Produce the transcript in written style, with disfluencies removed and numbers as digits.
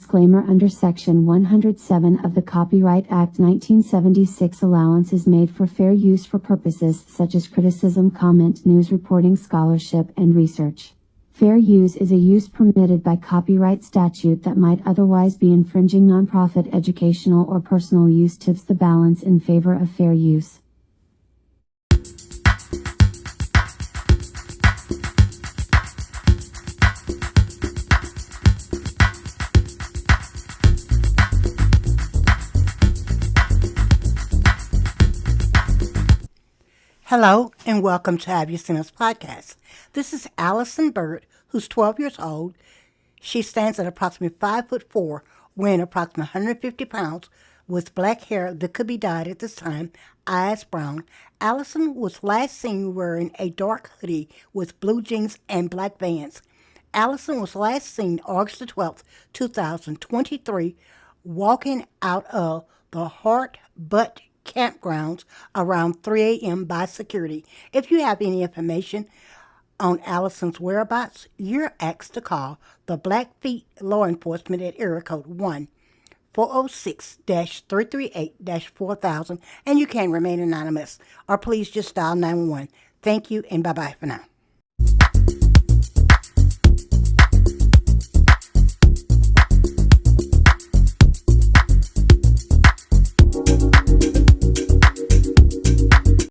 Disclaimer: under Section 107 of the Copyright Act 1976, allowance is made for fair use for purposes such as criticism, comment, news reporting, scholarship, and research. Fair use is a use permitted by copyright statute that might otherwise be infringing. Nonprofit, educational, or personal use tips the balance in favor of fair use. Hello, and welcome to Have You Seen Us podcast. This is Alicyn Bird, who's 12 years old. She stands at approximately 5'4", weighing approximately 150 pounds, with black hair that could be dyed at this time, eyes brown. Alicyn was last seen wearing a dark hoodie with blue jeans and black Vans. Alicyn was last seen August the 12th, 2023, walking out of the Heart Butt campgrounds around 3 a.m. by security. If you have any information on Alicyn's whereabouts, you're asked to call the Blackfeet Law Enforcement at area code 1-406-338-4000, and you can remain anonymous, or please just dial 911. Thank you, and bye-bye for now.